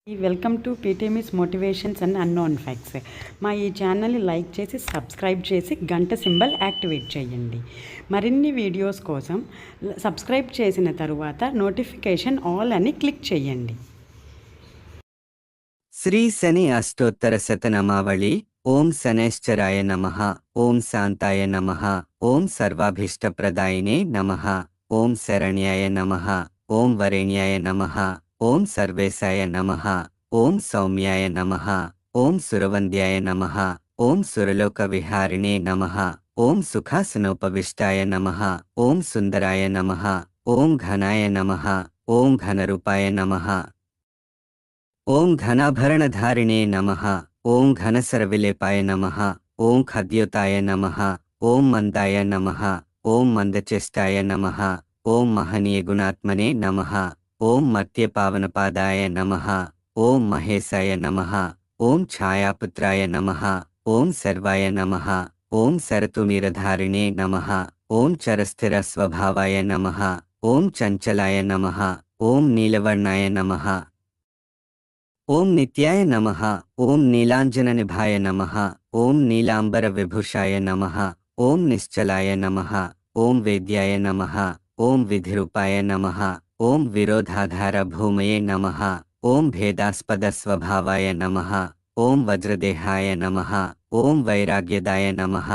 Welcome to PTMS motivations and unknown facts. మా ఈ ఛానల్ని లైక్ చేసి సబ్స్క్రైబ్ చేసి గంట సింబల్ యాక్టివేట్ చేయండి. మరిన్ని వీడియోస్ కోసం సబ్స్క్రైబ్ చేసిన తరువాత నోటిఫికేషన్ ఆల్ అని క్లిక్ చేయండి. శ్రీ శని అష్టోత్తర శతనామావళి. ఓం శనైశ్చరాయ నమః. ఓం శాంతాయ నమః. ఓం సర్వాభీష్టప్రదాయినే నమః. ఓం శరణ్యాయ నమః. ఓం వరేణ్యాయ నమః. ఓం సర్వేశాయ నమః. ఓం సౌమ్యాయ నమః. ఓం సురవంద్యాయ నమః. ఓం సురలోక విహారిణే నమః. ఓం సుఖాసనోపవిష్టాయ నమః. ఓం సుందరాయ నమః. ఓం ఘనాయ నమః. ఓం ఘనరూపాయ నమః. ఓం ఘనాభరణధారిణే నమః. ఓం ఘనసరవిలేపాయ నమః. ఓం ఖద్యోతాయ నమః. ఓం మందాయ నమః. ఓం మందచేష్టాయ నమః. ఓం మహనీయగుణాత్మనే నమః. ఓం మర్త్యపావనపాదాయ నమః. ఓం మహేశాయ నమః. ఓం ఛాయాపుత్రాయ నమః. ఓం సర్వాయ నమః. ఓం శరతుమీరధారిణే నమః. ఓం చరస్థిర స్వభావాయ నమః. ఓం చంచలాయ నమః. ఓం నీలవర్ణాయ నమః. ఓం నిత్యాయ నమః. ఓం నీలాంజననిభాయ నమః. ఓం నీలాంబర విభూషాయ నమః. ఓం నిశ్చలాయ నమః. ఓం వేద్యాయ నమః. ఓం విధిరూపాయ నమః. ఓం విరోధాధార భూమయే నమః. ఓం భేదాస్పద స్వభావాయ నమః. ఓం వజ్రదేహాయ నమః. ఓం వైరాగ్యదాయ నమః.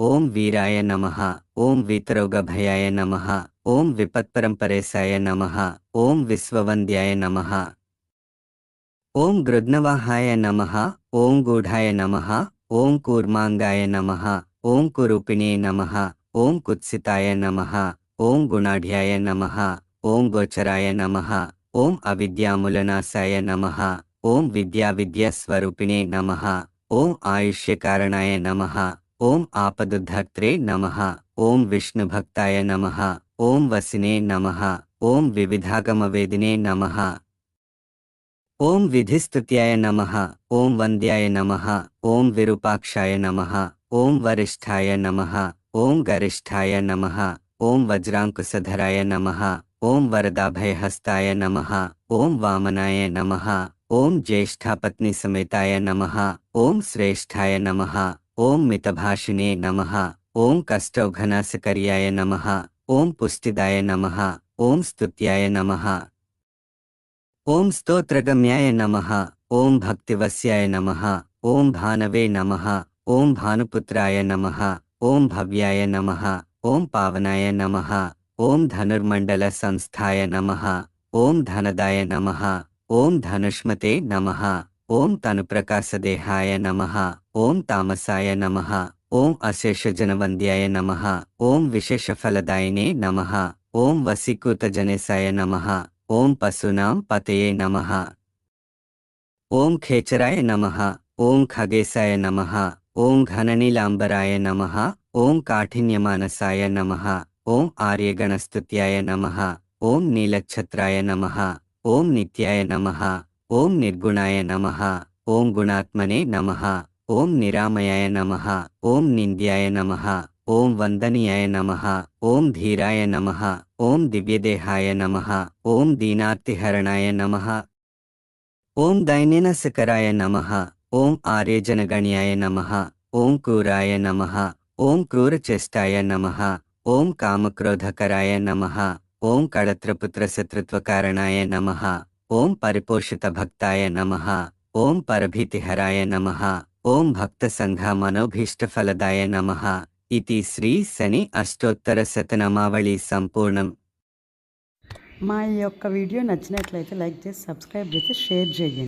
ఓం వీరాయ నమః. ఓం వీతరోగభయాయ నమః. ఓం విపత్పరంపరేశాయ నమః. ఓం విశ్వవంద్యాయ నమః. ఓం గృధ్నవాహాయ నమః. ఓం గూఢాయ నమః. ఓం కూర్మాంగాయ నమః. ఓం కురూపిణే నమః. ఓం కుత్సితాయ నమః. ఓం గుణాఢ్యాయ నమః. ఓం గోచరాయ నమః. ఓం అవిద్యామూలనాశాయ నమః. ఓం విద్యాస్వరూపిణే నమః. ఓం ఆయుష్యకారణాయ నమః. ఓం ఆపదుద్ధర్త్రే నమః. ఓం విష్ణుభక్తాయ నమః. ఓం వసినే నమః. ఓం వివిధాగమవేదినే నమః. ఓం విధిస్తుత్యాయ నమః. ఓం వంద్యాయ నమః. ఓం విరూపాక్షాయ నమః. ఓం వరిష్ఠాయ నమః. ఓం గరిష్ఠాయ నమః. ఓం వజ్రాంకుశధరాయ నమః. ఓం వరదాభయహస్తాయ నమః. ఓం వామనాయ నమః. ఓం జ్యేష్ఠాపత్ని సమేతాయ నమః. ఓం శ్రేష్ఠాయ నమః. ఓం మితభాషిణే నమః. ఓం కష్టౌఘనాశకర్యాయ నమః. ఓం పుష్టిదాయ నమః. ఓం స్తుత్యాయ నమః. ఓం స్తోత్రగమ్యాయ నమః. ఓం భక్తివస్యాయ నమః. ఓం భానవే నమః. ఓం భానుపుత్రాయ నమః. ఓం భవ్యాయ నమః. ఓం పావనాయ నమః. ఓం ధనుర్మండల సంస్థాయ నమః. ఓం ధనదాయ నమః. ఓం ధనుష్మతే నమః. ఓం తనుప్రకాశదేహాయ నమః. ఓం తామసాయ నమః. ఓం అశేషజనవంద్యాయ నమః. ఓం విశేషఫలదాయినే నమః. ఓం వశీకృతజనేశాయ నమః. ఓం పశూనాం పతయే నమః. ఓం ఖేచరాయ నమః. ఓం ఖగేశాయ నమః. ఓం ఘననీలాంబరాయ నమః. ఓం కాఠిన్యమానసాయ నమః. ఓం ఆర్యగణస్తుత్యాయ నమః. ఓం నీలఛత్రాయ నమః. ఓం నిత్యాయ నమః. ఓం నిర్గుణాయ నమః. ఓం గుణాత్మనే నమః. ఓం నిరామయాయ నమః. ఓం నింద్యాయ నమః. ఓం వందనీయాయ నమః. ఓం ధీరాయ నమః. ఓం దివ్యదేహాయ నమః. ఓం దీనార్తిహరణాయ నమః. ఓం దైన్యనశకరాయ నమః. ఓం ఆర్యజనగణ్యాయ నమః. ఓం క్రూరాయ నమః. ఓం క్రూరచేష్టాయ నమః. ఓం కామక్రోధకరాయ నమః. ఓం కళత్రపుత్రశత్రుత్వకారణాయ నమః. ఓం పరిపోషితభక్తాయ నమః. ఓం పరభీతిహరాయ నమః. ఓం భక్తసంఘ మనోభీష్టఫలదాయ నమః. ఇతి శ్రీ శని అష్టోత్తర శతనామావళి సంపూర్ణం. మా ఈ యొక్క వీడియో నచ్చినట్లయితే లైక్ చేసి సబ్స్క్రైబ్ చేసి షేర్ చేయండి.